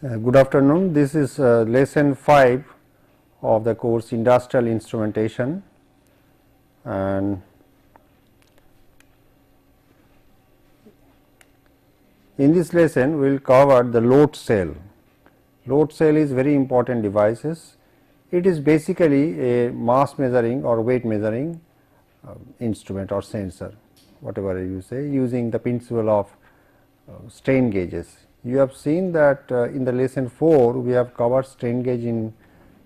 Good afternoon. This is lesson 5 of the course Industrial Instrumentation, and in this lesson we will cover the load cell. Load cell is very important devices. It is basically a mass measuring or weight measuring instrument or sensor, whatever you say, using the principle of strain gauges. You have seen that in the lesson 4 we have covered strain gauge in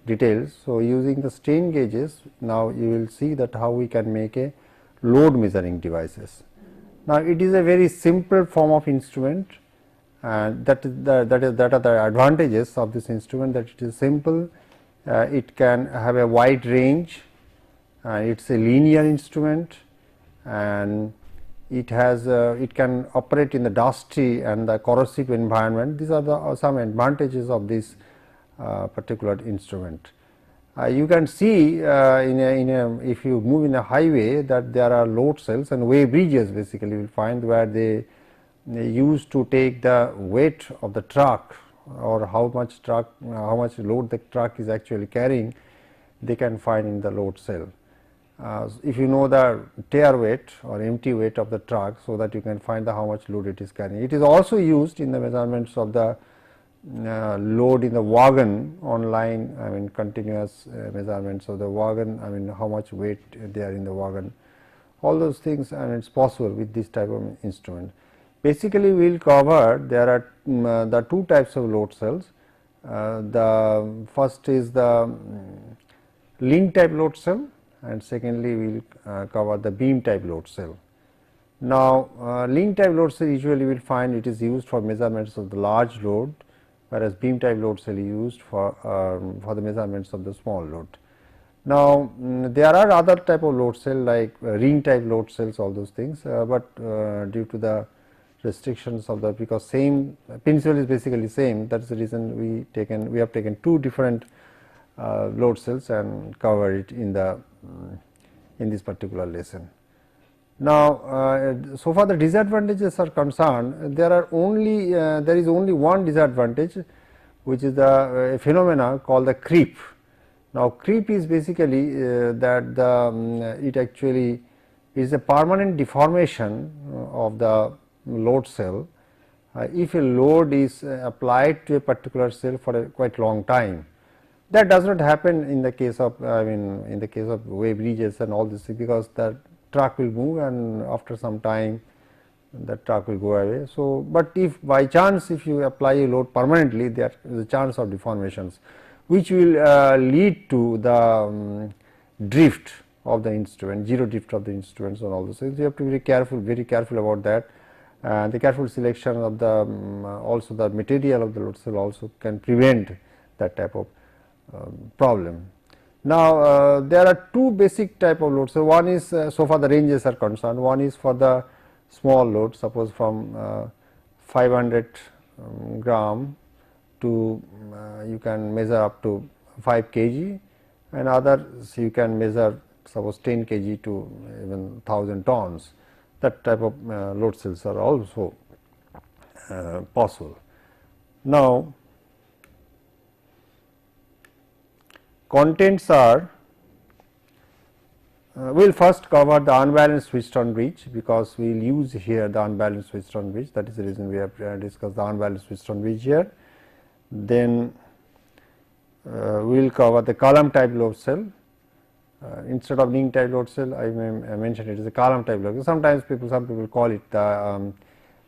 details. So, using the strain gauges, now you will see that how we can make a load measuring devices. Now, it is a very simple form of instrument, and that are the advantages of this instrument, that it is simple, it can have a wide range, it is a linear instrument, and it has it can operate in the dusty and the corrosive environment. These are the some advantages of this particular instrument. You can see if you move in a highway that there are load cells and weigh bridges, basically you will find where they used to take the weight of the truck or how much load the truck is actually carrying, they can find in the load cell. If you know the tare weight or empty weight of the truck, so that you can find how much load it is carrying. It is also used in the measurements of the load in the wagon on line, I mean continuous measurements of the wagon, I mean how much weight they are in the wagon, all those things, and it is possible with this type of instrument. Basically, we will cover there are the two types of load cells. The first is the link type load cell, and secondly we will cover the beam type load cell. Now, link type load cell usually we will find it is used for measurements of the large load, whereas beam type load cell is used for the measurements of the small load. Now, there are other type of load cell like ring type load cells, all those things, but due to the restrictions of the, because same principle is basically same, that is the reason we have taken two different load cells and cover it in this particular lesson. Now, so far the disadvantages are concerned, there is only one disadvantage, which is the phenomena called the creep. Now, creep is basically that it actually is a permanent deformation of the load cell if a load is applied to a particular cell for a quite long time. That does not happen in the case of in the case of weigh bridges and all this, because the truck will move and after some time the truck will go away. So, but if by chance if you apply a load permanently, there is a chance of deformations, which will lead to the drift of the instrument, zero drift of the instruments and all those things. You have to be very careful about that. The careful selection of the also the material of the load cell also can prevent that type of problem. Now, there are two basic type of loads. So, one is so far the ranges are concerned, one is for the small load, suppose from 500 gram to you can measure up to 5 kg, and others you can measure suppose 10 kg to even 1000 tons. That type of load cells are also possible. Now, contents are, we will first cover the unbalanced Wheatstone bridge, because we will use here the unbalanced Wheatstone bridge, that is the reason we have discussed the unbalanced Wheatstone bridge here. Then we will cover the column type load cell. Instead of link type load cell, I mentioned it is a column type load. Sometimes some people call it the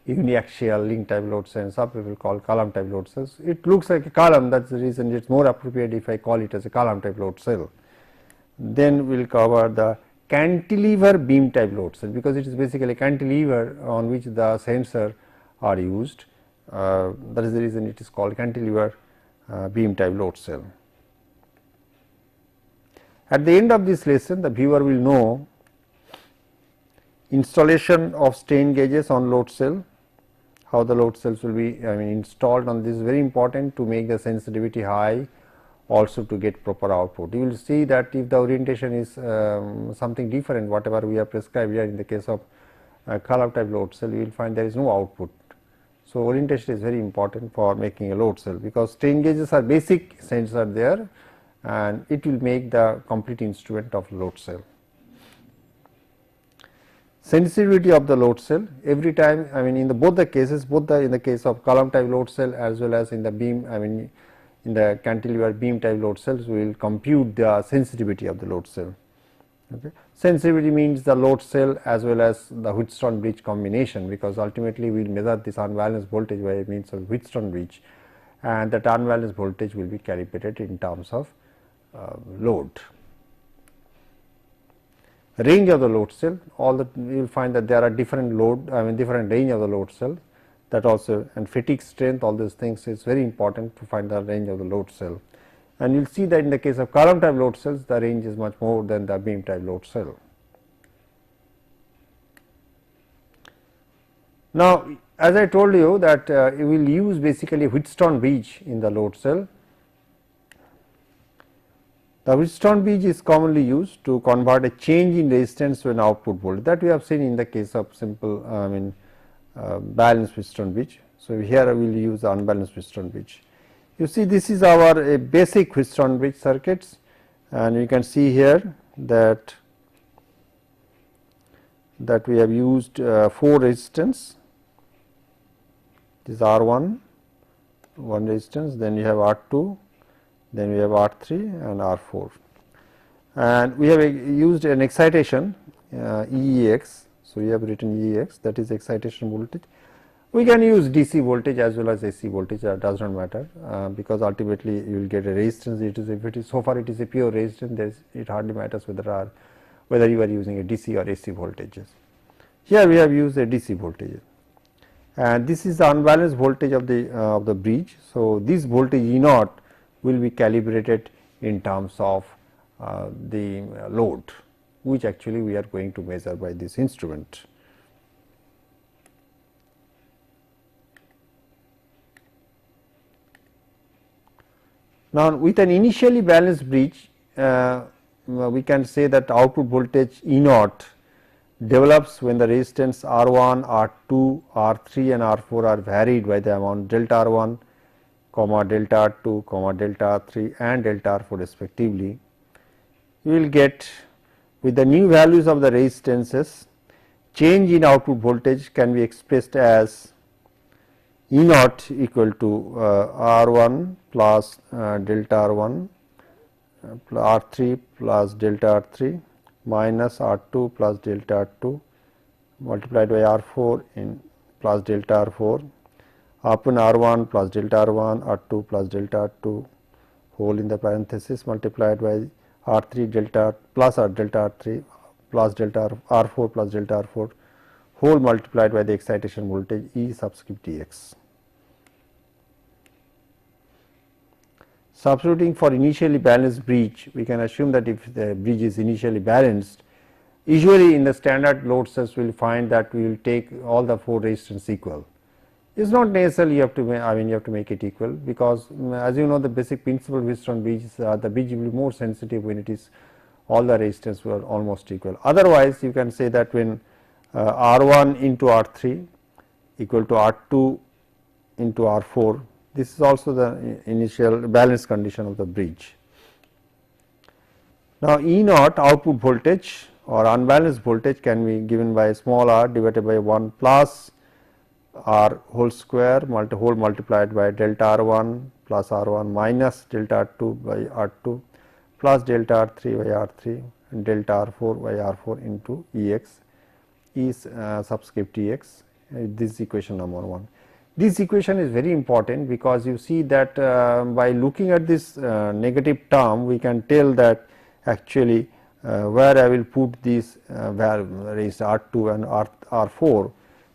uniaxial link type load cell, and some people call column type load cells. It looks like a column, that is the reason it is more appropriate if I call it as a column type load cell. Then we will cover the cantilever beam type load cell, because it is basically a cantilever on which the sensor are used. That is the reason it is called cantilever beam type load cell. At the end of this lesson, the viewer will know installation of strain gauges on load cell, how the load cells will be installed on this is very important to make the sensitivity high, also to get proper output. You will see that if the orientation is something different, whatever we have prescribed here in the case of column type load cell, you will find there is no output. So, orientation is very important for making a load cell, because strain gauges are basic sensor there, and it will make the complete instrument of load cell. Sensitivity of the load cell, every time, I mean in the both the cases, in the case of column type load cell as well as in the beam, I mean in the cantilever beam type load cells, we will compute the sensitivity of the load cell. Okay. Sensitivity means the load cell as well as the Wheatstone bridge combination, because ultimately we will measure this unbalanced voltage by means of Wheatstone bridge, and that unbalanced voltage will be calibrated in terms of load. Range of the load cell, all that you will find that there are different load, I mean different range of the load cell, that also, and fatigue strength, all these things is very important to find the range of the load cell. And you will see that in the case of column type load cells, the range is much more than the beam type load cell. Now, as I told you that you will use basically Wheatstone bridge in the load cell. The Wheatstone bridge is commonly used to convert a change in resistance to an output voltage, that we have seen in the case of simple balanced Wheatstone bridge. So, here I will use the unbalanced Wheatstone bridge. You see, this is our basic Wheatstone bridge circuits, and you can see here that we have used 4 resistance. This is R1, one resistance, then you have R2, then we have R3 and R4, and we have used an excitation EEX. So, we have written EEX, that is excitation voltage. We can use DC voltage as well as AC voltage, does not matter, because ultimately you will get a resistance. It is, if it is so far it is a pure resistance, it hardly matters whether you are using a DC or AC voltages. Here we have used a DC voltage, and this is the unbalanced voltage of the bridge. So, this voltage E naught will be calibrated in terms of the load, which actually we are going to measure by this instrument. Now, with an initially balanced bridge, we can say that output voltage E naught develops when the resistance R1, R2, R3 and R4 are varied by the amount delta R1, delta R2, delta R3 and delta R4 respectively. You will get, with the new values of the resistances, change in output voltage can be expressed as E naught equal to R1 plus delta R1 R3 plus delta R3 minus R2 plus delta R2 multiplied by R4 in plus delta R4 upon R1 plus delta R1 R2 plus delta R2 whole in the parenthesis multiplied by R3 delta plus delta R3 plus delta R4 plus delta R4 whole multiplied by the excitation voltage E subscript Ex. Substituting for initially balanced bridge, we can assume that if the bridge is initially balanced, usually in the standard load cells we will find that we will take all the 4 resistance equal. It is not necessarily you have to you have to make it equal, because as you know the basic principle based on bridges, the bridge will be more sensitive when it is all the resistance were almost equal. Otherwise, you can say that when R1 into R3 equal to R2 into R4, this is also the initial balance condition of the bridge. Now, E naught output voltage or unbalanced voltage can be given by small r divided by 1 plus r whole square whole multiplied by delta R1 plus R1 minus delta R2 by R2 plus delta R3 by R3 and delta R4 by R4 into Ex, E subscript Ex. This is equation number 1. This equation is very important, because you see that by looking at this negative term, we can tell that actually where I will put this raised R2 and R4,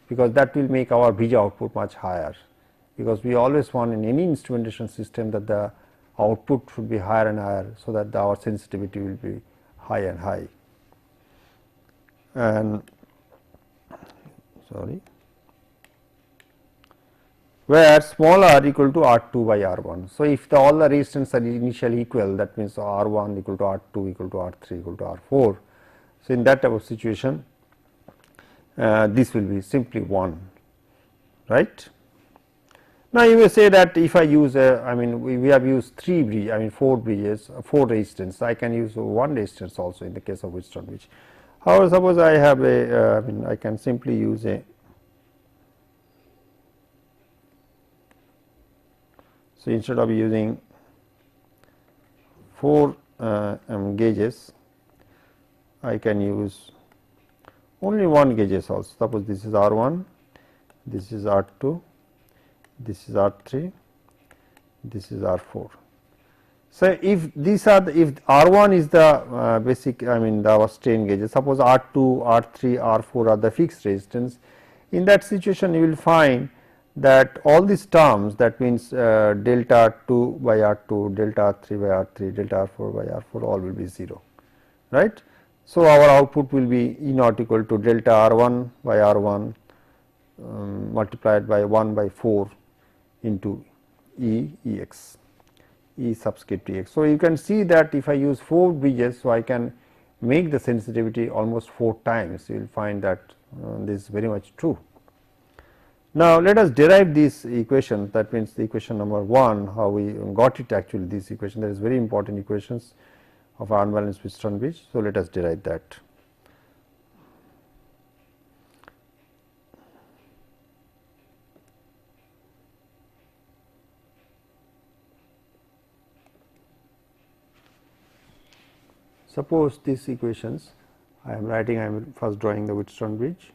because that will make our bridge output much higher, because we always want in any instrumentation system that the output should be higher and higher, so that our sensitivity will be high and high. And where small r equal to R2 by R1. So, if all the resistance are initially equal, that means R1 equal to R2 equal to R3 equal to R4. So, in that type of situation, this will be simply 1, right. Now, you may say that if I use I mean we have used 3 bridges, I mean 4 bridges, 4 resistance, I can use 1 resistance also in the case of Wheatstone bridge. However, suppose I have a I mean I can simply use a, so instead of using 4 gauges, I can use only 1 gauges also. Suppose this is R1, this is R2, this is R3, this is R4. So, if these are the, if R1 is the basic, I mean the our strain gauges, suppose R2, R3, R4 are the fixed resistance, in that situation you will find that all these terms, that means delta R2 by R2, delta R3 by R3, delta R4 by R4 all will be 0, right. So, our output will be E naught equal to delta R1 by R1 multiplied by 1 by 4 into Ex, E subscript Ex. So, you can see that if I use 4 bridges, so I can make the sensitivity almost 4 times. You will find that this is very much true. Now, let us derive this equation, that means the equation number 1, how we got it actually, this equation, that is very important equations of unbalanced Wheatstone bridge. So, let us derive that. Suppose these equations I am writing, I am first drawing the Wheatstone bridge.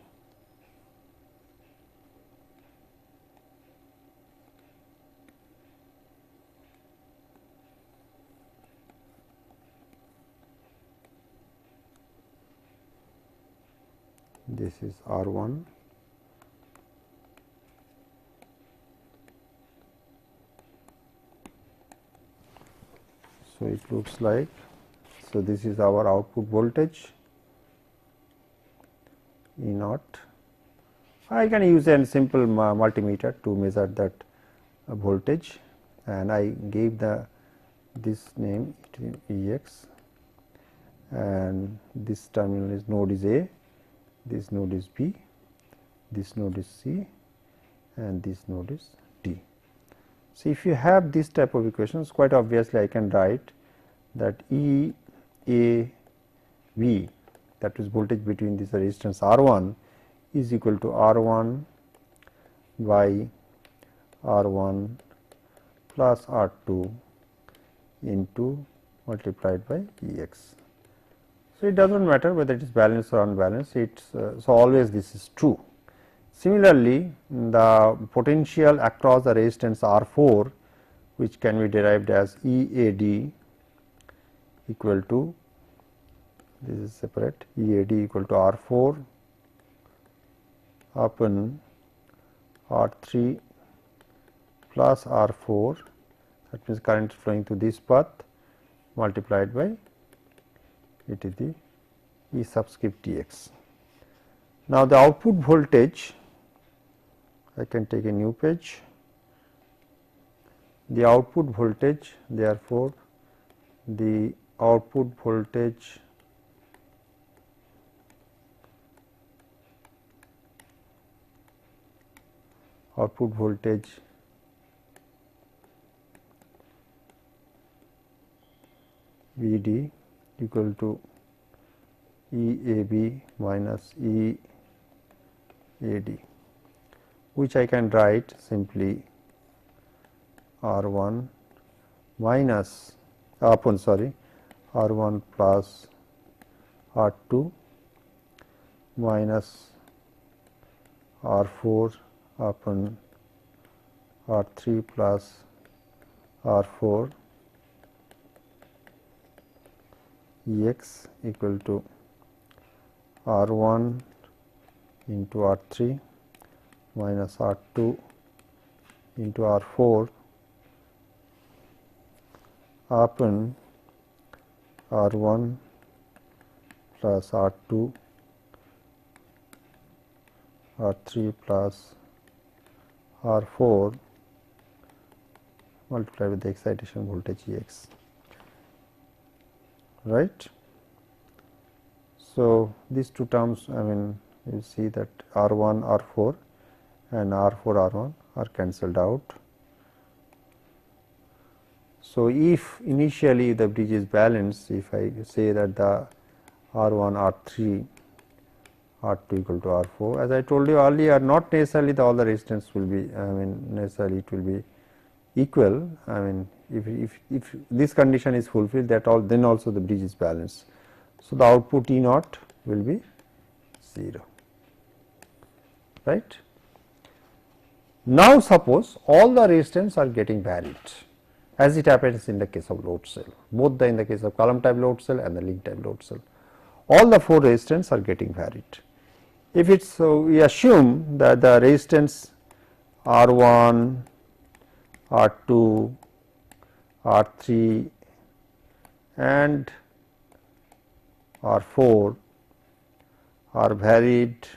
This is R1, so it looks like, so this is our output voltage E naught. I can use a simple multimeter to measure that voltage, and I gave the this name Ex, and this terminal is node is A, this node is B, this node is C, and this node is D. So, if you have this type of equations, quite obviously I can write that E A V, that is voltage between this resistance R1, is equal to R1 by R1 plus R2 into multiplied by Ex. So, it does not matter whether it is balanced or unbalanced, so always this is true. Similarly, the potential across the resistance R4, which can be derived as EAD equal to, this is separate, EAD equal to R4 upon R3 plus R4, that means current flowing through this path multiplied by it is the E subscript Tx. Now, the output voltage, I can take a new page, the output voltage, therefore, the output voltage Vd equal to EAB minus EAD, which I can write simply R1 minus upon R1 plus R2 minus R4 upon R3 plus R4 Ex equal to R1 into R3 minus R2 into R4 upon R1 plus R2 R3 plus R4 multiplied with the excitation voltage Ex, right. So, these two terms, I mean you see that R1 R4 and R4 R1 are cancelled out, So, if initially the bridge is balanced, if I say that the R1, R3, R2 equal to R4, as I told you earlier, not necessarily all the resistance will be, I mean necessarily it will be equal. I mean if this condition is fulfilled, that all, then also the bridge is balanced. So, the output E naught will be 0, right. Now, suppose all the resistance are getting varied, as it happens in the case of load cell, both in the case of column type load cell and the link type load cell, all the 4 resistance are getting varied. If it's so, we assume that the resistance R1, R2, R3 and R4 are varied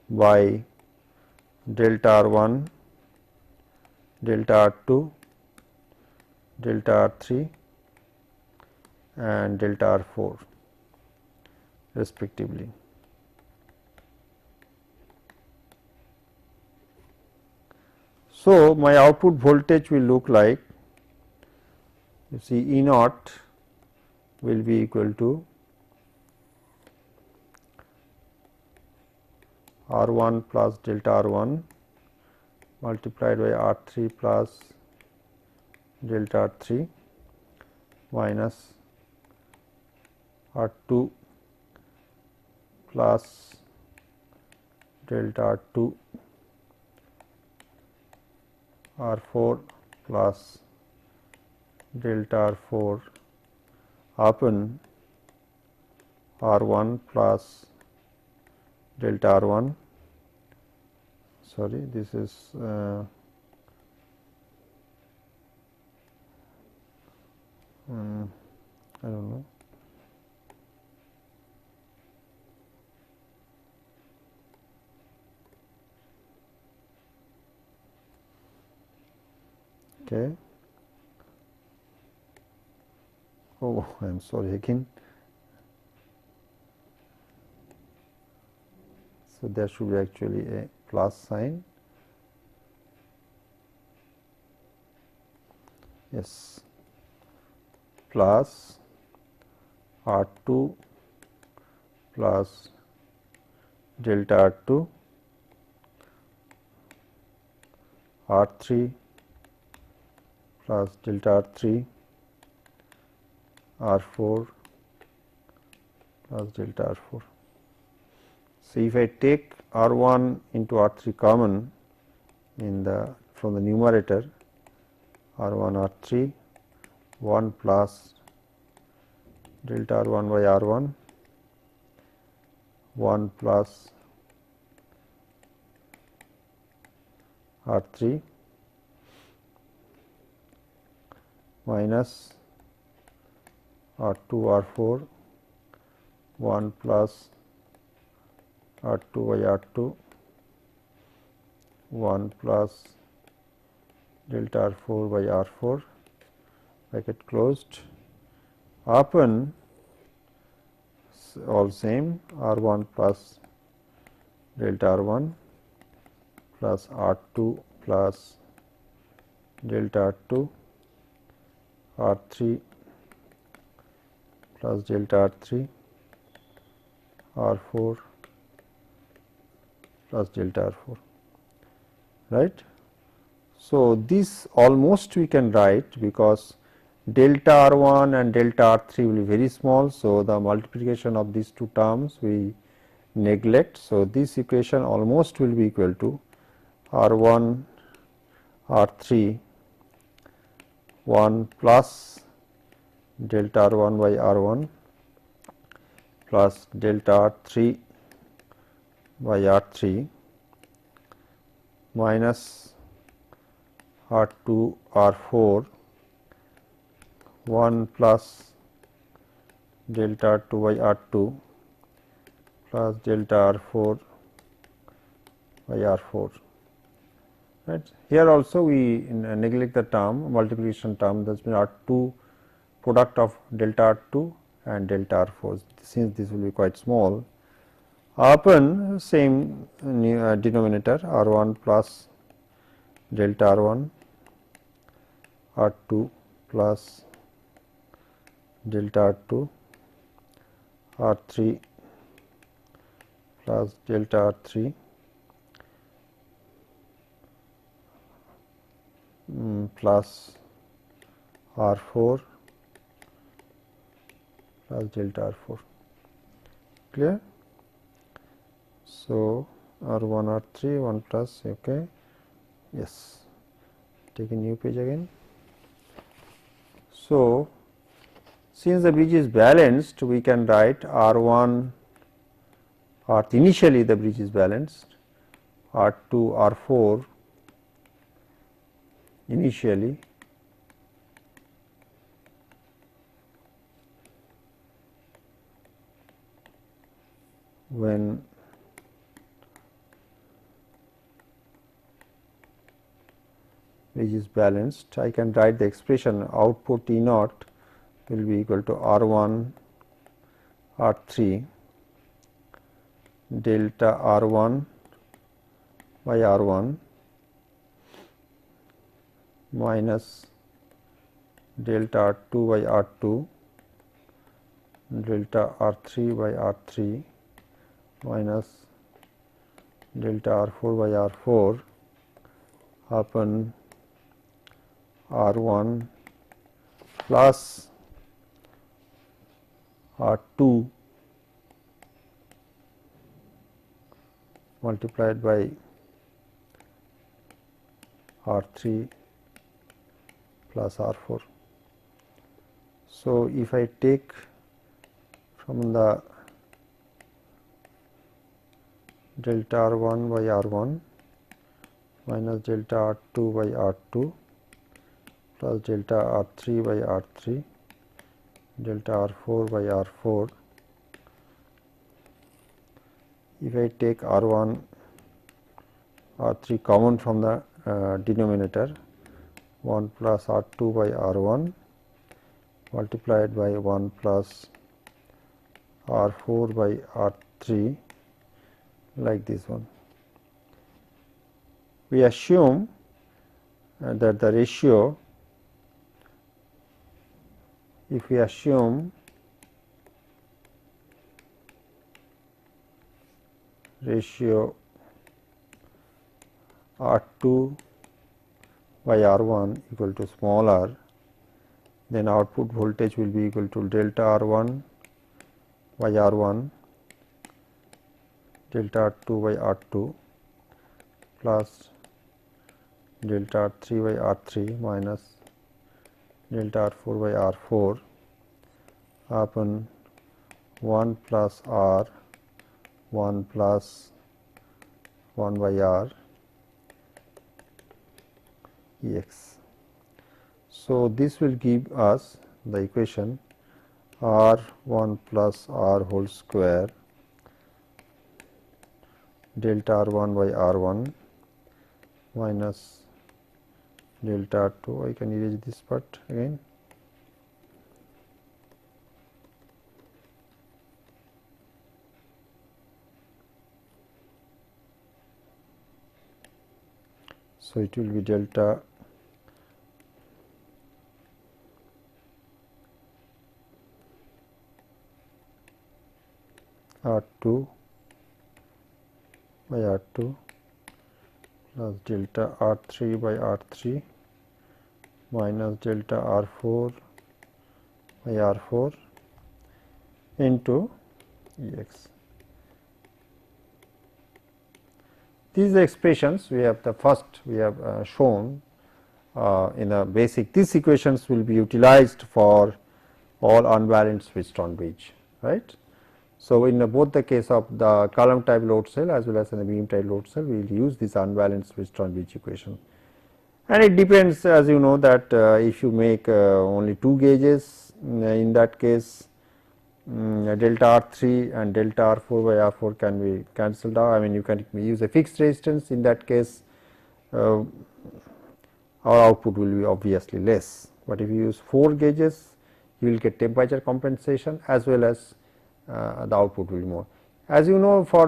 by delta R1, delta R2, delta R3 and delta R4 respectively. So, my output voltage will look like, you see, E naught will be equal to R1 plus delta R1 multiplied by R3 plus delta R3 minus R2 plus delta R2 R4 plus delta R4 upon R1 plus delta R1, sorry, this is I don't know. Okay. Oh, I am sorry again. So, there should be actually a plus sign. Yes, plus R2 plus delta R2 R3 plus delta R3 R4 plus delta R4. So, if I take R1 into R3 common in the from the numerator, R1 R3 1 plus delta R1 by R1 1 plus R3 minus R2 R4 1 plus R2 by R2 1 plus delta R4 by R4 bracket closed upon all same R1 plus delta R1 plus R2 plus delta R2 R3 plus delta R3 R4 plus delta R4, right. So, this almost we can write because delta R1 and delta R3 will be very small. So, the multiplication of these two terms we neglect. So, this equation almost will be equal to R1 R3 1 plus delta R1 by R1 plus delta R3 by R3 minus R2 R4 1 plus delta R2 by R2 plus delta R4 by R4, right. Here also we neglect the term multiplication term, that means R2 product of delta R2 and delta R4, since this will be quite small, upon same denominator R1 plus delta R1 R2 plus delta R2 R3 plus delta R3 plus R4 plus delta R4, clear. So, R1 R3 1 plus, okay, yes, take a new page again. So, since the bridge is balanced, we can write R1 R3, initially the bridge is balanced, R2 R4 initially, when bridge is balanced, I can write the expression output E naught will be equal to R1 R3 delta R1 by R1 minus delta R2 by R2 delta R3 by R3 minus delta R4 by R4 upon R1 plus R2 multiplied by R3 plus R4. So, if I take from the delta R1 by R1 minus delta R2 by R2 plus delta R3 by R3 delta R4 by R4, if I take R1 R3 common from the denominator, 1 plus R2 by R1 multiplied by 1 plus R4 by R3, like this one. We assume that the ratio, if we assume ratio R2 by R1 equal to small r, then output voltage will be equal to delta R1 by R1 delta R2 by R2 plus delta R3 by R3 minus delta R4 by R4 upon 1 plus R 1 plus 1 by R Ex. So, this will give us the equation R1 plus R whole square delta R1 by R1 minus delta R2. I can erase this part again. So, it will be delta R2 by R2 plus delta R3 by R3 minus delta R4 by R4 into Ex. These expressions we have, the first we have shown in a basic, these equations will be utilized for all unbalanced switched-on bridge, right. So, in both the case of the column type load cell as well as in the beam type load cell, we will use this unbalanced switched-on bridge equation. And it depends, as you know, that if you make only 2 gauges, in that case delta R3 and delta R4 by R4 can be cancelled out. I mean, you can use a fixed resistance. In that case, our output will be obviously less, but if you use 4 gauges, you will get temperature compensation as well as the output will be more. As you know, for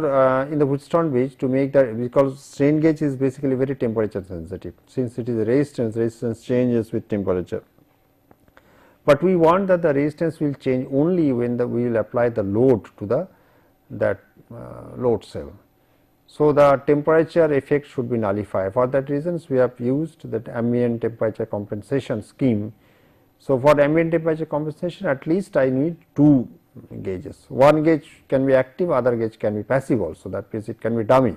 in the Wheatstone bridge, to make that, because strain gauge is basically very temperature sensitive, since it is a resistance changes with temperature. But we want that the resistance will change only when we will apply the load to that load cell. So, the temperature effect should be nullified. For that reasons, we have used that ambient temperature compensation scheme. So, for ambient temperature compensation, at least I need 2 gauges. One gauge can be active, other gauge can be passive also, that means it can be dummy,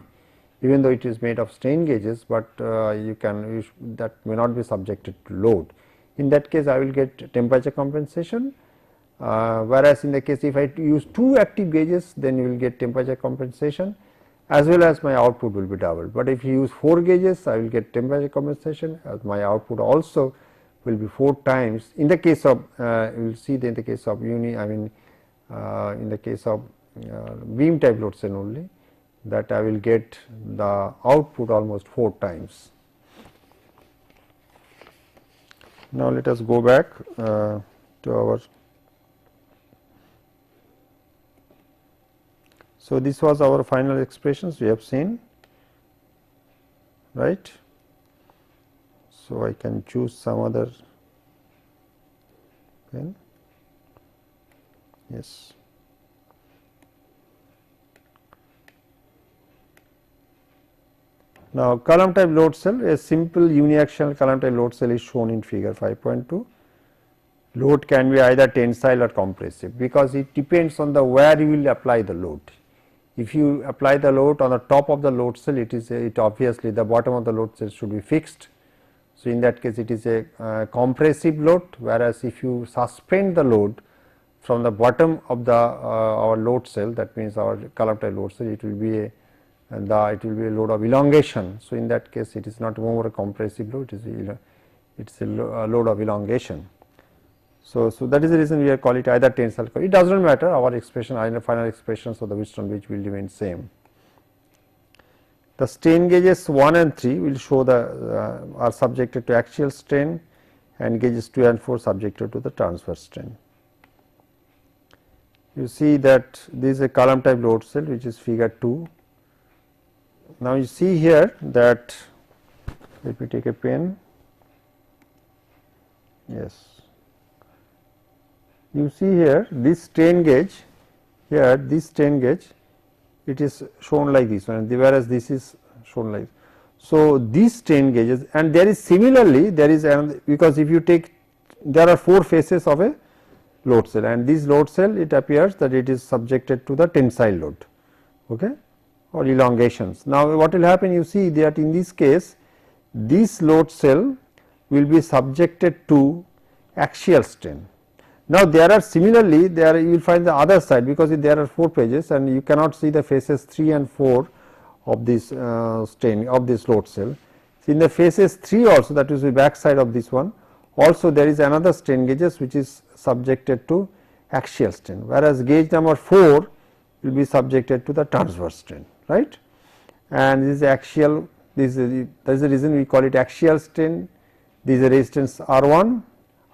even though it is made of strain gauges, but that may not be subjected to load. In that case, I will get temperature compensation, whereas in the case if I use 2 active gauges, then you will get temperature compensation as well as my output will be doubled. But if you use 4 gauges, I will get temperature compensation, as my output also will be 4 times. In the case of you will see that in the case of in the case of beam type load cell only, that I will get the output almost 4 times. Now, let us go back to our. So, this was our final expressions we have seen, right. So, I can choose some other pen. Yes. Now, column type load cell, a simple uniaxial column type load cell is shown in figure 5.2. Load can be either tensile or compressive, because it depends on the where you will apply the load. If you apply the load on the top of the load cell, it obviously the bottom of the load cell should be fixed. So, in that case it is a compressive load, whereas if you suspend the load from the bottom of the our load cell, that means our column type load cell, it will be a load of elongation. So, in that case it is not more a compressive load, it is a load of elongation. So, that is the reason we call it either tensile. It does not matter, our expression, final expressions of the Wheatstone bridge will remain same. The strain gauges 1 and 3 will show are subjected to axial strain, and gauges 2 and 4 subjected to the transverse strain. You see that this is a column type load cell, which is figure 2. Now, you see here that, let me take a pen. Yes. You see here this strain gauge, here this strain gauge, it is shown like this one, whereas this is shown like. So, these strain gauges, and there is similarly there is another, because if you take, there are 4 faces of a load cell, and this load cell, it appears that it is subjected to the tensile load, okay, or elongations. Now, what will happen, you see that in this case this load cell will be subjected to axial strain. Now, there are similarly there you will find the other side, because there are 4 pages and you cannot see the faces 3 and 4 of this strain of this load cell. So, in the faces 3 also, that is the back side of this one, also there is another strain gauges which is subjected to axial strain, whereas gauge number 4 will be subjected to the transverse strain, right. And this is axial, that is the reason we call it axial strain. This is resistance R1,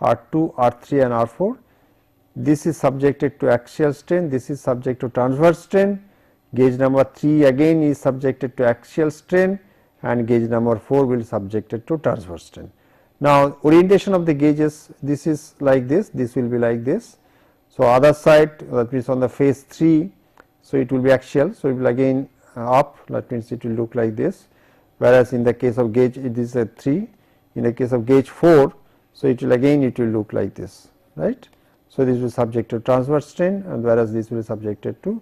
R2, R3 and R4. This is subjected to axial strain, this is subject to transverse strain. Gauge number 3 again is subjected to axial strain, and gauge number 4 will be subjected to transverse strain. Now, orientation of the gauges, this is like this will be like this. So, other side, that means on the face 3, so it will be axial, so it will again up, that means it will look like this, whereas in the case of gauge it is a 3, in the case of gauge 4, so it will look like this, right. So, this will be subject to transverse strain, and whereas this will be subjected to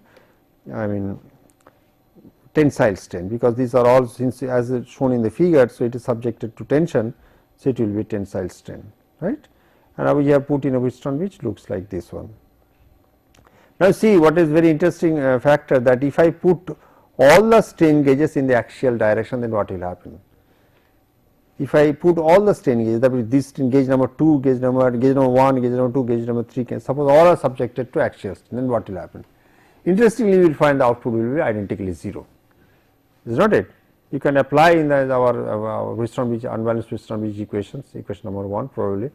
tensile strain, because these are all, since as shown in the figure, so it is subjected to tension, so it will be tensile strain, right. And now we have put in a Wheatstone which looks like this one. Now, see what is very interesting factor, that if I put all the strain gauges in the axial direction, then what will happen? If I put all the strain gauges, that means this gauge number 2, gauge number 1, gauge number 2, gauge number 3, suppose all are subjected to axial strain, then what will happen? Interestingly, we will find the output will be identically 0, is not it? You can apply in our Wheatstone bridge, unbalanced Wheatstone bridge equations, equation number 1 probably,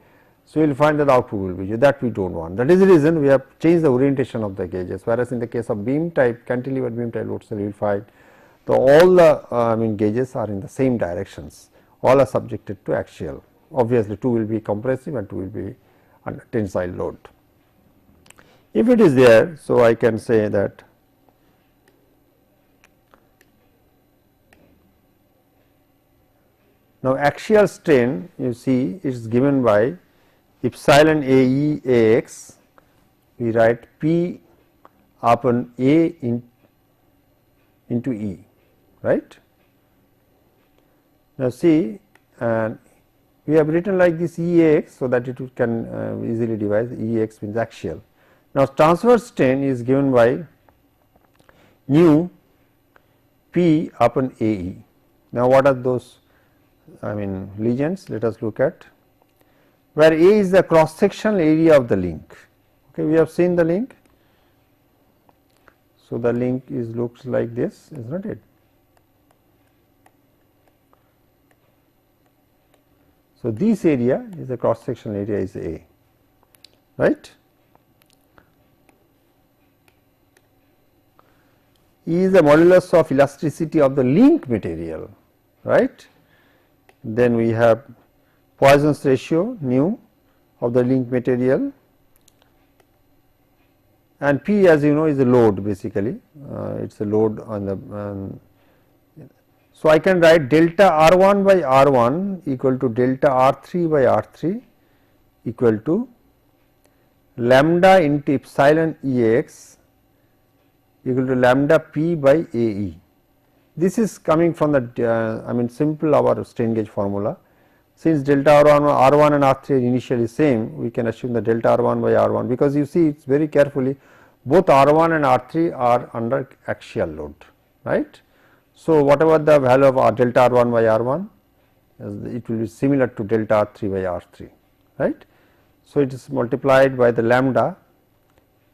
So, we will find that the output will be 0, that we do not want. That is the reason we have changed the orientation of the gauges, whereas in the case of beam type cantilever beam type load cell, you will find the all the gauges are in the same directions, all are subjected to axial. Obviously, 2 will be compressive and 2 will be under tensile load. If it is there, so I can say that now axial strain, you see, is given by epsilon A e A x, we write P upon A into E, right. Now, see, and we have written like this E A x, so that it can easily divide. E A x means axial. Now, transverse strain is given by nu P upon A e. Now, what are those legends? Let us look at, where A is the cross sectional area of the link. Okay, we have seen the link. So, the link looks like this, is not it? So, this area is the cross sectional area is A, right. E is the modulus of elasticity of the link material, right. Then we have Poisson's ratio nu of the link material, and P, as you know, is a load basically, it is a load on the so I can write delta R1 by R1 equal to delta R3 by R3 equal to lambda into epsilon Ex equal to lambda P by Ae. This is coming from the simple our strain gauge formula. Since delta R1 and R3 are initially same, we can assume the delta R1 by R1, because you see it is very carefully, both R1 and R3 are under axial load, right. So, whatever the value of delta R1 by R1, it will be similar to delta R3 by R3, right. So, it is multiplied by the lambda,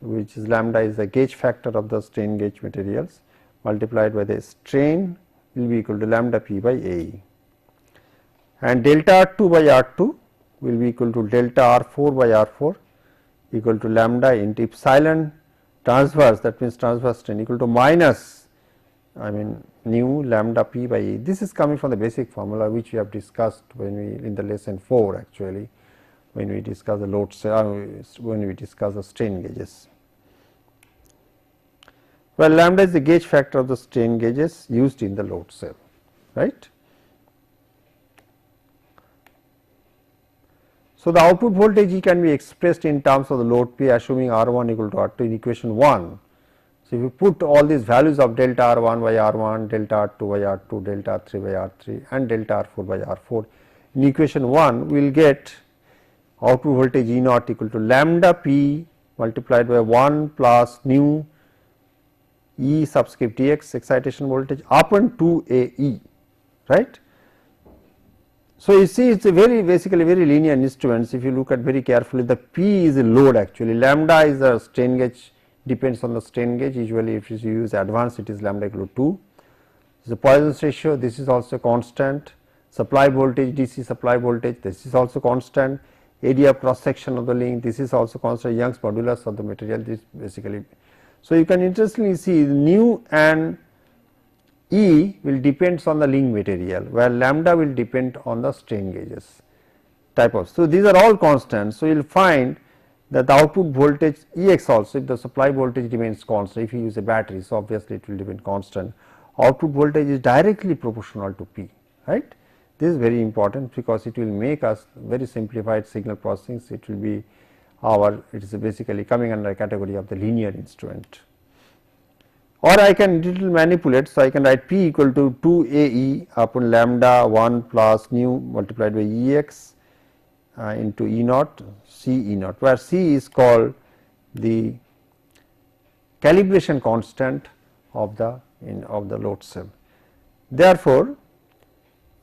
which is lambda is the gauge factor of the strain gauge materials, multiplied by the strain will be equal to lambda P by Ae, and delta R2 by R2 will be equal to delta R4 by R4 equal to lambda into epsilon transverse, that means transverse strain equal to minus nu lambda P by E. This is coming from the basic formula which we have discussed when we in the lesson 4 actually, when we discuss the load cell, when we discuss the strain gauges. Well, lambda is the gauge factor of the strain gauges used in the load cell, right. So, the output voltage E can be expressed in terms of the load P, assuming R1 equal to R2 in equation 1. So, if you put all these values of delta R1 by R1, delta R2 by R2, delta R3 by R3 and delta R4 by R4 in equation 1, we will get output voltage E naught equal to lambda P multiplied by 1 plus nu E subscript Ex excitation voltage upon 2 AE, right. So, you see it is a basically very linear instruments. If you look at very carefully, the P is a load actually, lambda is the strain gauge, depends on the strain gauge, usually if you use advanced it is lambda equal to 2. The Poisson's ratio, this is also constant, supply voltage DC supply voltage, this is also constant, area of cross section of the link, this is also constant, Young's modulus of the material, this basically. So, you can interestingly see nu and E will depends on the link material, where lambda will depend on the strain gauges type of. So, these are all constants. So, you will find that the output voltage Ex also, if the supply voltage remains constant, if you use a battery, so obviously it will remain constant, output voltage is directly proportional to P, right. This is very important because it will make us very simplified signal processing. So, it will be it is basically coming under a category of the linear instrument. Or I can little manipulate. So, I can write P equal to 2 AE upon lambda 1 plus nu multiplied by Ex into E naught C E naught, where C is called the calibration constant of the load cell. Therefore,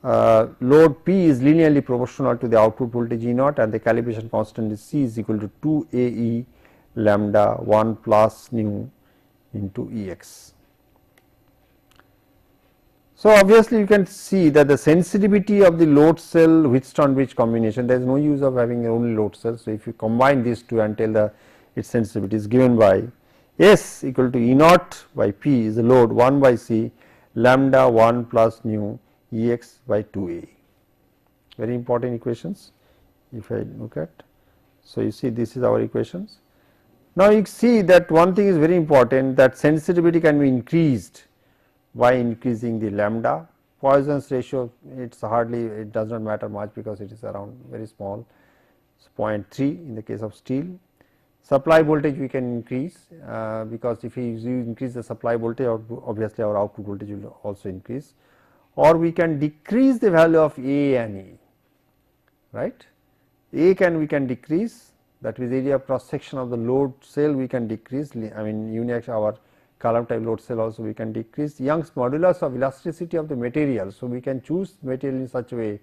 load P is linearly proportional to the output voltage E naught, and the calibration constant is C is equal to 2 AE lambda 1 plus nu into Ex. So, obviously, you can see that the sensitivity of the load cell Wheatstone bridge combination, there is no use of having only load cell. So, if you combine these two and tell the its sensitivity is given by S equal to E naught by P is the load 1 by C lambda 1 plus nu E x by 2A. Very important equations if I look at. So, you see this is our equations. Now, you see that one thing is very important, that sensitivity can be increased by increasing the lambda. Poisson's ratio, it's hardly, it does not matter much because it is around very small, it's 0.3 in the case of steel. Supply voltage we can increase because if you increase the supply voltage, obviously our output voltage will also increase, or we can decrease the value of A and E, right. We can decrease, that is area of cross section of the load cell we can decrease, I mean unix our column type load cell also we can decrease. Young's modulus of elasticity of the material. So, we can choose material in such a way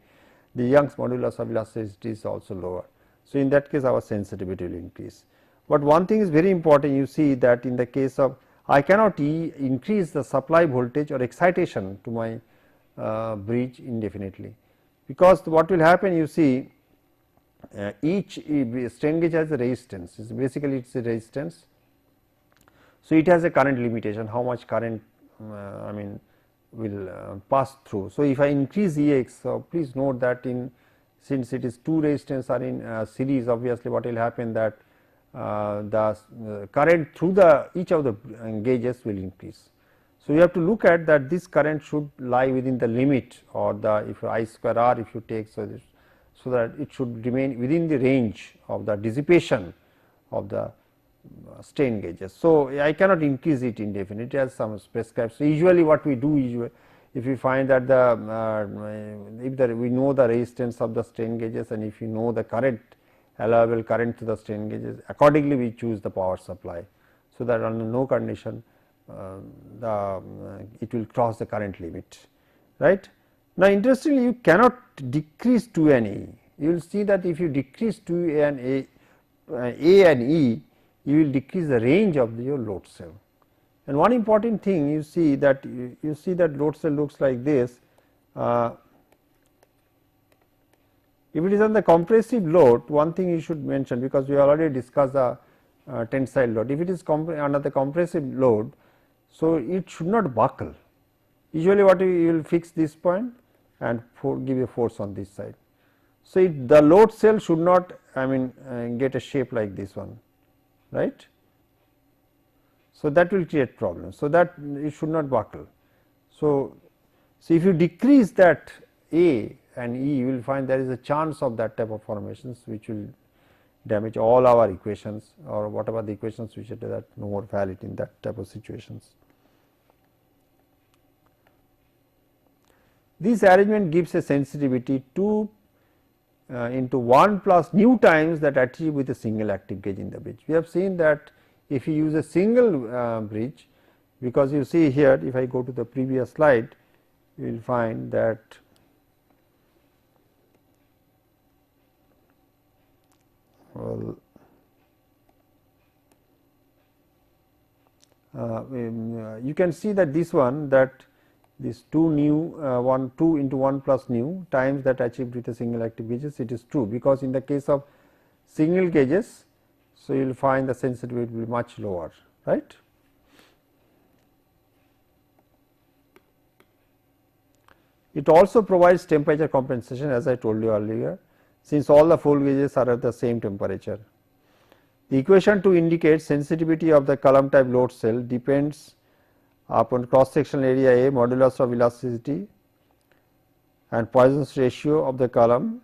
the Young's modulus of elasticity is also lower. So, in that case our sensitivity will increase. But one thing is very important, you see that in the case of I cannot increase the supply voltage or excitation to my bridge indefinitely, because what will happen, you see each strain gauge has a resistance, basically it is a resistance. So, it has a current limitation, how much current I mean will pass through. So, if I increase E x, so please note that in since it is two resistance are in series, obviously what will happen that the current through the each of the gauges will increase. So, you have to look at that this current should lie within the limit, or the if I square r if you take, so that it should remain within the range of the dissipation of the strain gauges. So, I cannot increase it indefinitely, as some prescribed. So, usually what we do if we find that we know the resistance of the strain gauges, and if you know the current allowable current to the strain gauges, accordingly we choose the power supply. So, that under no condition it will cross the current limit, right. Now, interestingly, you cannot decrease 2 and E. You will see that if you decrease 2 and A and E, you will decrease the range of your load cell. And one important thing, you see that load cell looks like this. If it is on the compressive load, one thing you should mention, because we already discussed the tensile load. If it is under the compressive load, so it should not buckle. Usually what you will fix this point and give a force on this side. So, the load cell should not get a shape like this one, right. So, that will create problems. So, that it should not buckle. So, if you decrease that A and E, you will find there is a chance of that type of formations which will damage all our equations, or whatever the equations which are that no more valid in that type of situations. This arrangement gives a sensitivity 2 into 1 plus nu times that achieved with a single active gauge in the bridge. We have seen that if you use a single bridge, because you see here, if I go to the previous slide, you will find that you can see that this one, that this 2 nu 2 into 1 plus nu times that achieved with a single active gauges, it is true, because in the case of single gauges, so you will find the sensitivity will be much lower, right. It also provides temperature compensation, as I told you earlier, since all the 4 gauges are at the same temperature. The equation to indicate sensitivity of the column type load cell depends upon cross sectional area A, modulus of elasticity, and Poisson's ratio of the column,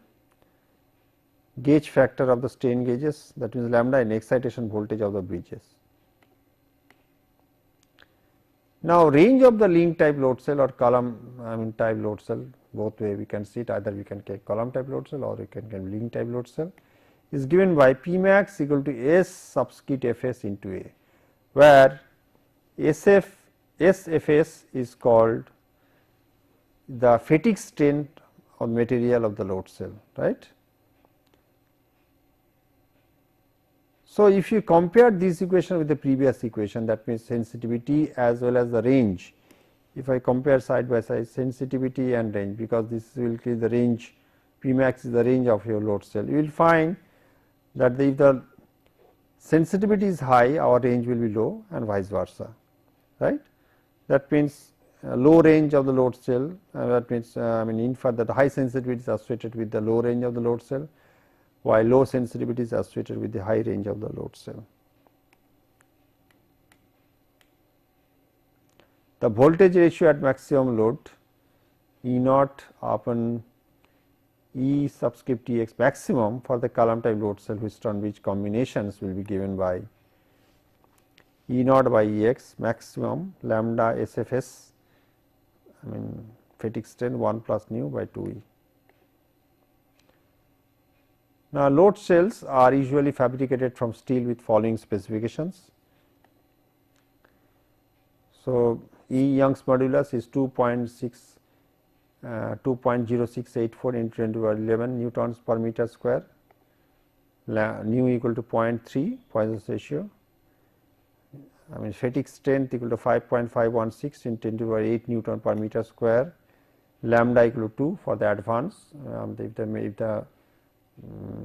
gauge factor of the strain gauges, that means lambda, and excitation voltage of the bridges. Now, range of the link type load cell or column type load cell, both way we can see it, either we can take column type load cell or we can get link type load cell, is given by P max equal to S subscript Fs into A, where SFS is called the fatigue strength of material of the load cell, right. So, if you compare this equation with the previous equation, that means sensitivity as well as the range, if I compare side by side sensitivity and range, because this will give the range, P max is the range of your load cell, you will find that if the sensitivity is high, our range will be low and vice versa, right. That means low range of the load cell, that means I mean infer that the high sensitivity is associated with the low range of the load cell, while low sensitivity is associated with the high range of the load cell. The voltage ratio at maximum load E naught upon E subscript T x maximum for the column type load cell, which combinations will be given by E naught by E x maximum lambda SFS, I mean fatigue strain 1 plus nu by 2 E. Now, load cells are usually fabricated from steel with following specifications. So, E Young's modulus is 2.0684 into 10 to the power 11 newtons per meter square, nu equal to 0.3 Poisson's ratio, I mean fatigue strength equal to 5.516 into 10 to the power 8 Newton per meter square, lambda equal to 2 for the advance,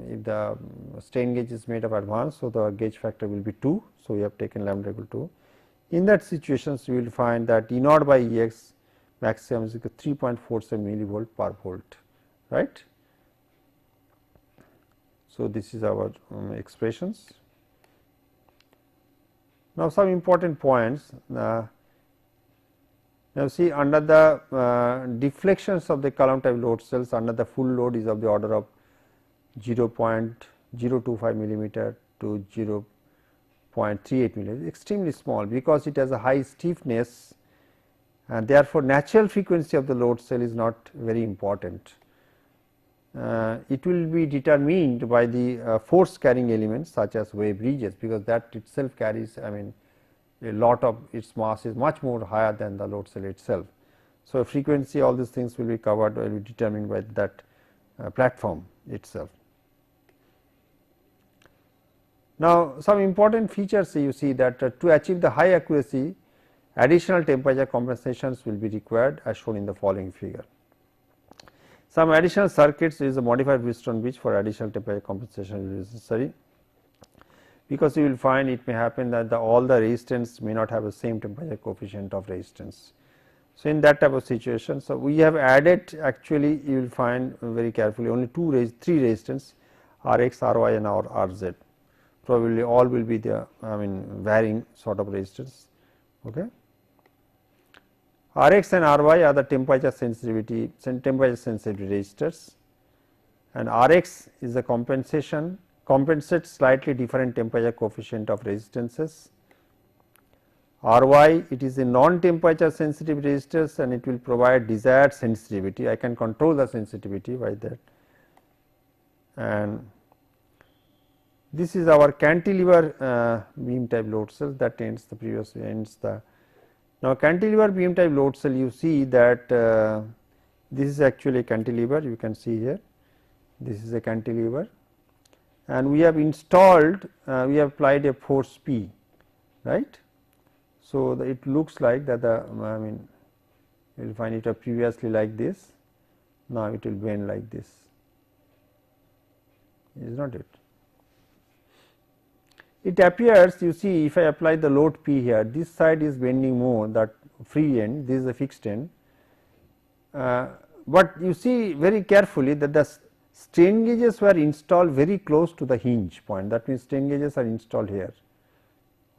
if the strain gauge is made of advance. So, the gauge factor will be 2. So, we have taken lambda equal to 2. In that situations, you will find that E naught by E x maximum is equal to 3.47 millivolt per volt, right. So, this is our expressions. Now, some important points. Now, see under the deflections of the column type load cells under the full load is of the order of 0.025 millimeter to 0.38 millimeter, extremely small, because it has a high stiffness, and therefore, natural frequency of the load cell is not very important. It will be determined by the force carrying elements such as wave bridges, because that itself carries, I mean a lot of its mass is much more higher than the load cell itself. So, frequency, all these things will be covered, will be determined by that platform itself. Now, some important features you see that to achieve the high accuracy, additional temperature compensations will be required as shown in the following figure. Some additional circuits is a modified Wheatstone bridge for additional temperature compensation will be necessary, because you will find it may happen that all the resistance may not have the same temperature coefficient of resistance. So, in that type of situation, so we have added, actually you will find very carefully only three resistance R x, R y and R z, probably all will be the, I mean varying sort of resistance. Okay. R x and R y are the temperature sensitivity resistors, and R x is the compensates slightly different temperature coefficient of resistances. R y, it is a non-temperature sensitive resistors, and it will provide desired sensitivity. I can control the sensitivity by that, and this is our cantilever beam type load cell that ends the previous ends the. Now, cantilever beam type load cell, you see that this is actually a cantilever, you can see here, this is a cantilever, and we have installed, we have applied a force P, right. So, it looks like that the, I mean you will find it previously like this, now it will bend like this, is not it. It appears, you see, if I apply the load P here, this side is bending more, that free end, this is the fixed end, but you see very carefully that the strain gauges were installed very close to the hinge point, that means strain gauges are installed here,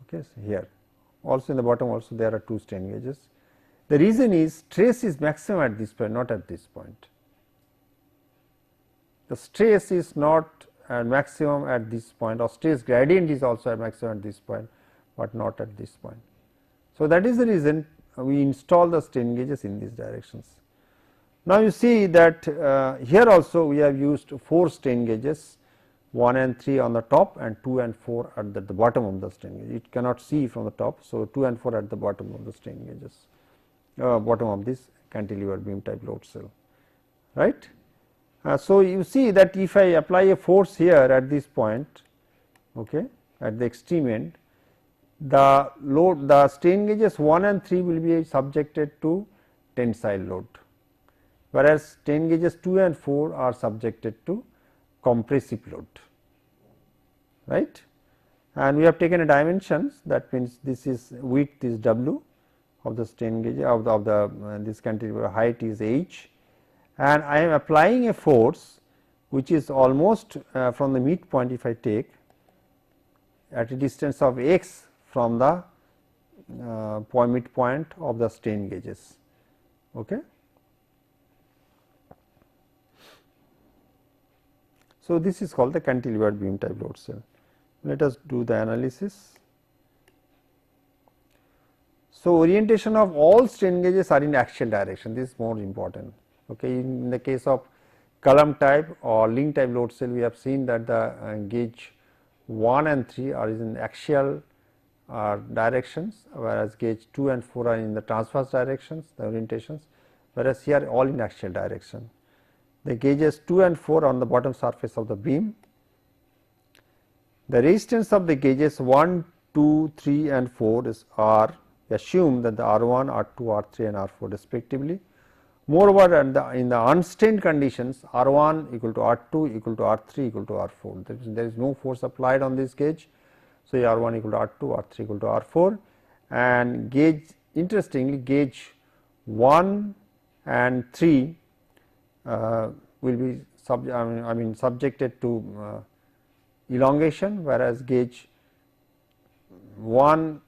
okay, so here also in the bottom also there are two strain gauges. The reason is stress is maximum at this point, not at this point. The stress is not at maximum at this point, or stress gradient is also at maximum at this point, but not at this point. So, that is the reason we install the strain gauges in these directions. Now, you see that here also we have used 4 strain gauges, 1 and 3 on the top and 2 and 4 at the bottom of the strain gauge. It cannot see from the top. So, 2 and 4 at the bottom of the strain gauges, bottom of this cantilever beam type load cell, right. So, you see that if I apply a force here at this point, okay, at the extreme end, the strain gauges 1 and 3 will be subjected to tensile load, whereas strain gauges 2 and 4 are subjected to compressive load, right. And we have taken a dimensions, that means this is width is W of the strain gauge of the this cantilever, height is H, and I am applying a force which is almost from the midpoint, if I take at a distance of x from the midpoint of the strain gauges. Okay. So, this is called the cantilever beam type load cell. Let us do the analysis. So, orientation of all strain gauges are in axial direction, this is more important. Okay. In the case of column type or link type load cell, we have seen that the gauge 1 and 3 are in axial directions, whereas gauge 2 and 4 are in the transverse directions, the orientations, whereas here all in axial direction. The gauges 2 and 4 on the bottom surface of the beam. The resistance of the gauges 1, 2, 3 and 4 is R. We assume that the R1, R2, R3 and R4 respectively. Moreover, in the unstrained conditions, R1 equal to R2 equal to R3 equal to R4. There is no force applied on this gauge. So, R1 equal to R2, R3 equal to R4, and gauge, interestingly, gauge 1 and 3 will be subjected to elongation, whereas gauge 1,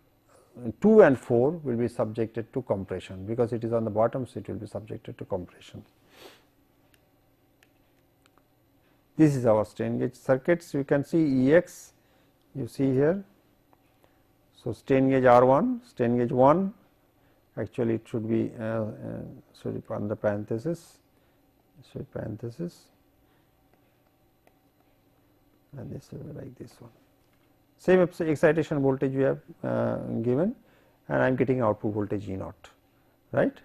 2 and 4 will be subjected to compression, because it is on the bottom, so it will be subjected to compression. This is our strain gauge circuits. You can see Ex, you see here. So, strain gauge R1, strain gauge 1, actually it should be sorry, on the parenthesis, and this will be like this one. Same excitation voltage we have given, and I am getting output voltage E naught, right.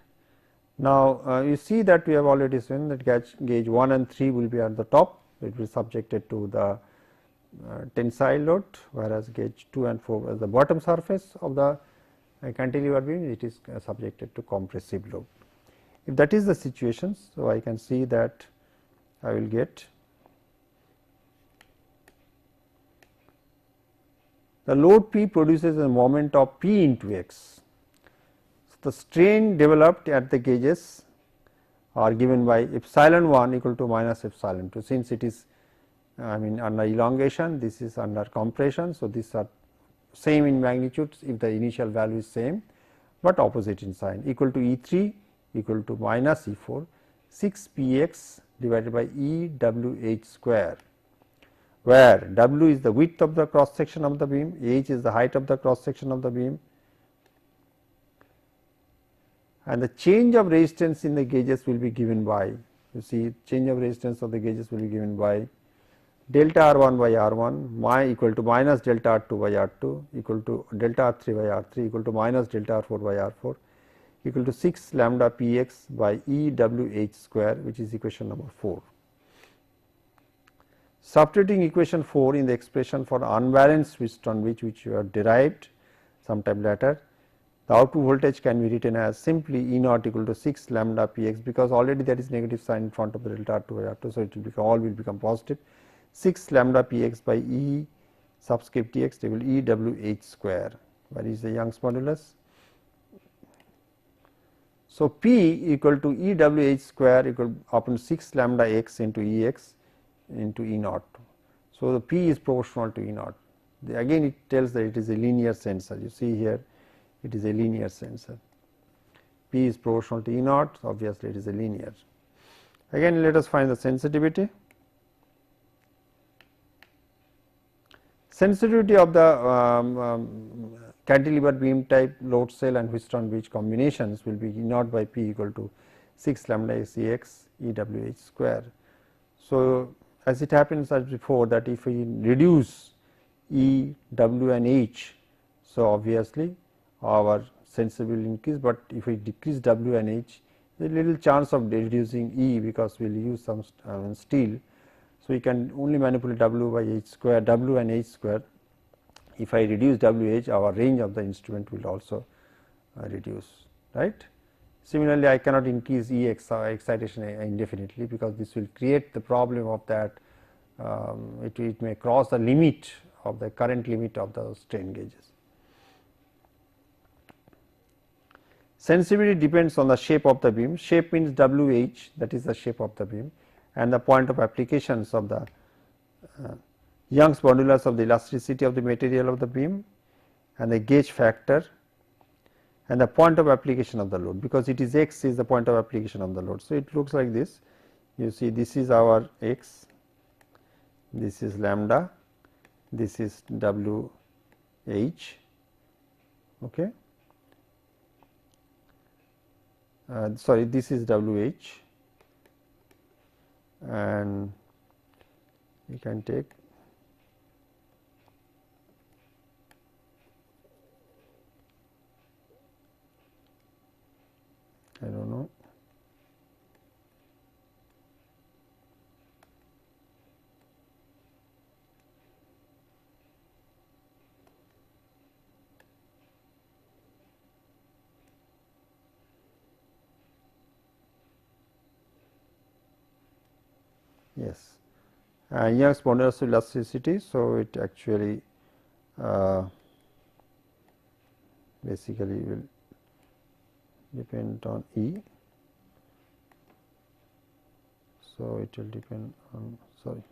Now, you see that we have already seen that gauge 1 and 3 will be at the top, it will be subjected to the tensile load, whereas gauge 2 and 4 at the bottom surface of the cantilever beam, it is subjected to compressive load. If that is the situation, so I can see that I will get the load P produces a moment of P into X. So, the strain developed at the gauges are given by epsilon 1 equal to minus epsilon 2, since it is under elongation, this is under compression. So, these are same in magnitude if the initial value is same, but opposite in sign, equal to E 3 equal to minus E 4, 6 P x divided by E W h square, where W is the width of the cross section of the beam, H is the height of the cross section of the beam, and the change of resistance in the gauges will be given by, you see, change of resistance of the gauges will be given by delta R1 by R1 equal to minus delta R2 by R2 equal to delta R3 by R3 equal to minus delta R4 by R4 equal to 6 lambda Px by E W h square, which is equation number 4. Substituting equation 4 in the expression for unbalanced piston which you have derived sometime later, the output voltage can be written as simply E naught equal to 6 lambda Px, because already there is negative sign in front of the delta R2 by R2. So, it will become, all will become positive, 6 lambda Px by E subscript Tx equal to E W h square, where is the Young's modulus. So, P equal to E W h square equal upon 6 lambda x into E x into E naught. So, the P is proportional to E naught. Again it tells that it is a linear sensor, you see here it is a linear sensor. P is proportional to E naught, so obviously it is a linear. Again let us find the sensitivity. Sensitivity of the cantilever beam type load cell and Wheatstone bridge combinations will be E naught by P equal to 6 lambda x E x E W h square. So, as it happens as before, that if we reduce E, W and H, so obviously our sensitivity will increase, but if we decrease W and H, there is a little chance of reducing E, because we will use some steel. So, we can only manipulate W by H square, W and H square, if I reduce WH, our range of the instrument will also reduce, right. Similarly, I cannot increase excitation indefinitely, because this will create the problem of that it may cross the limit of the current limit of the strain gauges. Sensitivity depends on the shape of the beam. Shape means WH, that is the shape of the beam, and the point of applications of the Young's modulus of the elasticity of the material of the beam, and the gauge factor, and the point of application of the load, because it is x is the point of application of the load. So, it looks like this. You see, this is our x, this is lambda, this is WH, okay. Sorry, this is WH, and we can take I do not know. Yes, Young's modulus of elasticity. So, it actually basically will depend on E. So, it will depend on sorry.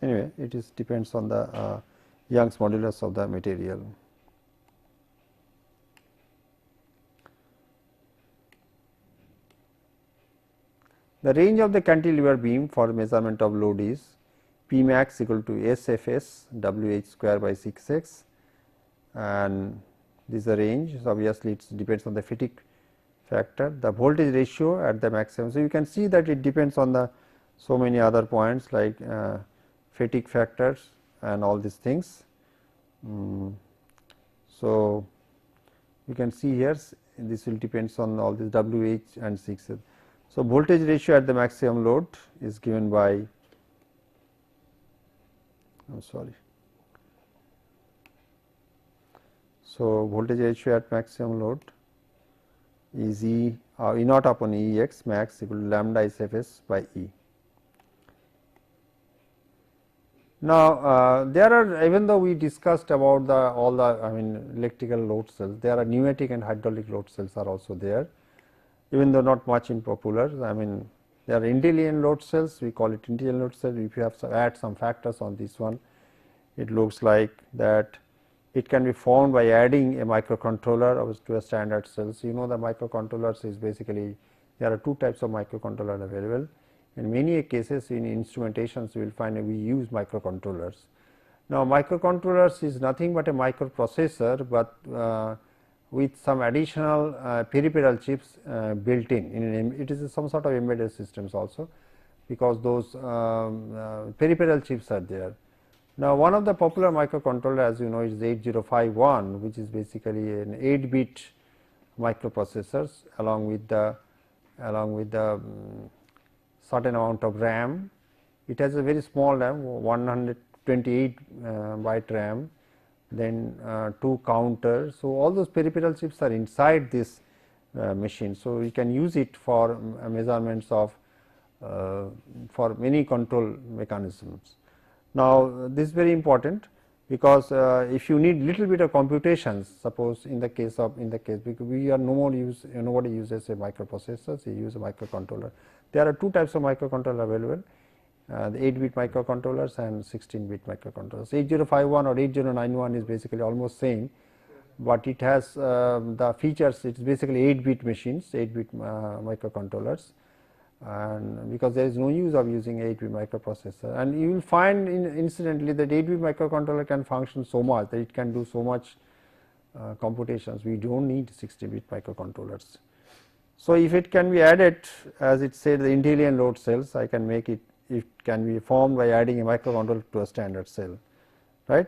Anyway, it is depends on the Young's modulus of the material. The range of the cantilever beam for measurement of load is P max equal to SFS WH square by 6x, and this is the range. So, obviously, it depends on the fatigue factor, the voltage ratio at the maximum. So, you can see that it depends on the so many other points like fatigue factors and all these things. So, you can see here this will depends on all this WH and 6. So, voltage ratio at the maximum load is given by I am sorry. So, voltage ratio at maximum load is E naught upon E x max equal to lambda SFS by E. Now, there are, even though we discussed about the all the electrical load cells, there are pneumatic and hydraulic load cells are also there, even though not much in popular. There are Indian load cells, we call it Indian load cell. If you have add some factors on this one, it looks like that it can be formed by adding a microcontroller to a standard cell. So, you know the microcontrollers is basically, there are two types of microcontroller available. In many cases in instrumentations, you will find we use microcontrollers. Now, microcontrollers is nothing but a microprocessor, but with some additional peripheral chips built in. It is some sort of embedded systems also, because those peripheral chips are there. Now, one of the popular microcontroller, as you know, is 8051, which is basically an 8-bit microprocessors along with the certain amount of RAM. It has a very small RAM, 128 byte RAM, then 2 counters. So, all those peripheral chips are inside this machine. So, you can use it for measurements of for many control mechanisms. Now, this is very important, because if you need little bit of computations, suppose in the case because we are nobody uses a microprocessor, you use a microcontroller. There are two types of microcontroller available, the 8-bit microcontrollers and 16-bit microcontrollers. 8051 or 8091 is basically almost same, but it has the features, it is basically 8-bit machines, 8-bit microcontrollers, and because there is no use of using 8-bit microprocessor, and you will find incidentally that 8-bit microcontroller can function so much that it can do so much computations. We do not need 60-bit microcontrollers. So, if it can be added, as it said, the Indian load cells, I can make it, it can be formed by adding a microcontroller to a standard cell, right.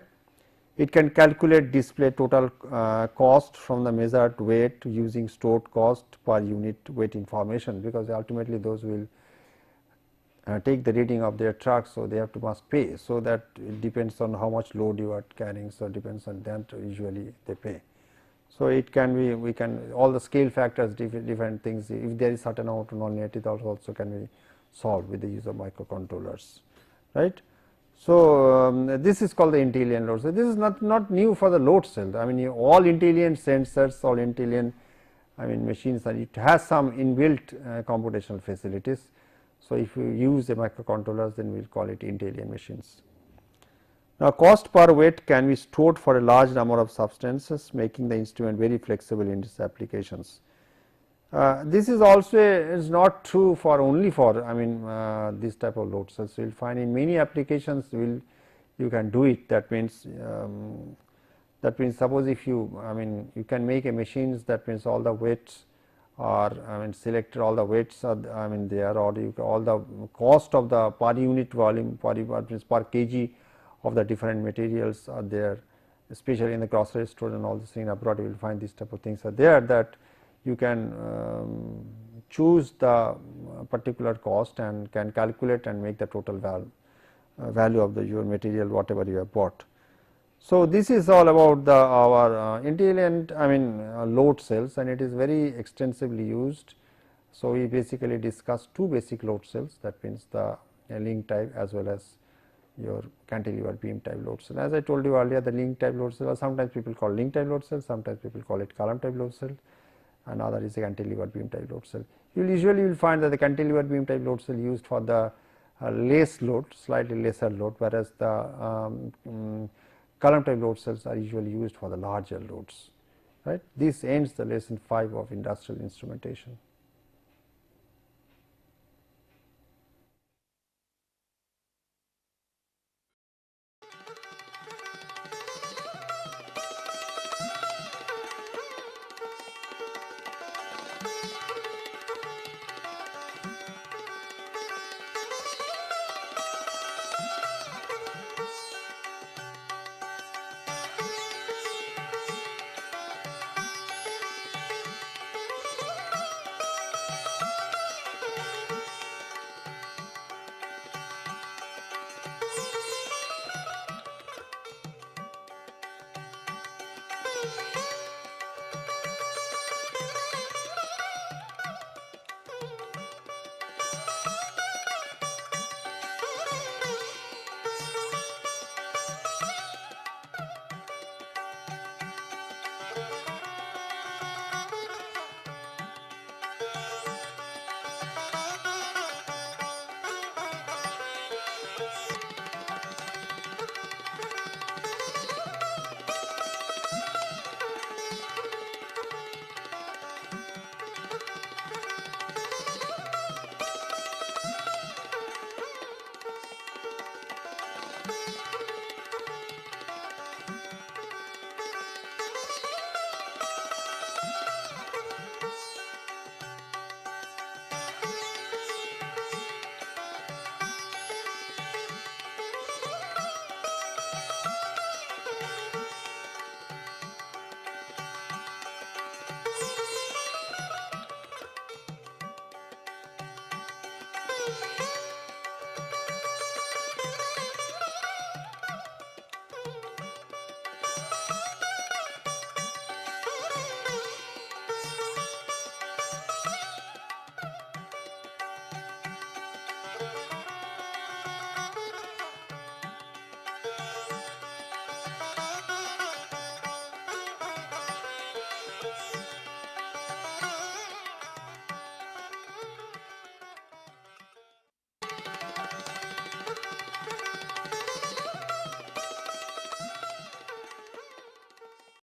It can calculate display total cost from the measured weight using stored cost per unit weight information, because ultimately those will take the reading of their truck. So, they have to must pay. So, that it depends on how much load you are carrying. So, depends on that usually they pay. So, it can be, we can all the scale factors, different things, if there is certain amount of nonlinearity, that also can be solved with the use of microcontrollers, right. So, this is called the intelligent load cell. This is not new for the load cell. I mean, all intelligent sensors, all intelligent, I mean, machines, and it has some inbuilt computational facilities. So, if you use the microcontrollers, then we will call it intelligent machines. Now, cost per weight can be stored for a large number of substances, making the instrument very flexible in its applications. This is also is not true for only for, I mean, this type of load cells. You will find in many applications you can do it. That means suppose if you, I mean, you can make a machines, that means all the weights are, I mean, selected, all the weights are, I mean, there, or you all the cost of the per unit volume, per kg of the different materials are there, especially in the grocery store and all this thing abroad. You will find these type of things are there, that you can choose the particular cost and can calculate and make the total value of the your material whatever you have bought. So, this is all about the our intelligent, I mean, load cells, and it is very extensively used. So, we basically discussed two basic load cells, that means the link type as well as your cantilever beam type load cell. As I told you earlier, the link type load cell, or sometimes people call link type load cell, sometimes people call it column type load cell, and other is a cantilever beam type load cell. You will usually find that the cantilever beam type load cell used for the less load, slightly lesser load, whereas the column type load cells are usually used for the larger loads, right. This ends the lesson 5 of industrial instrumentation.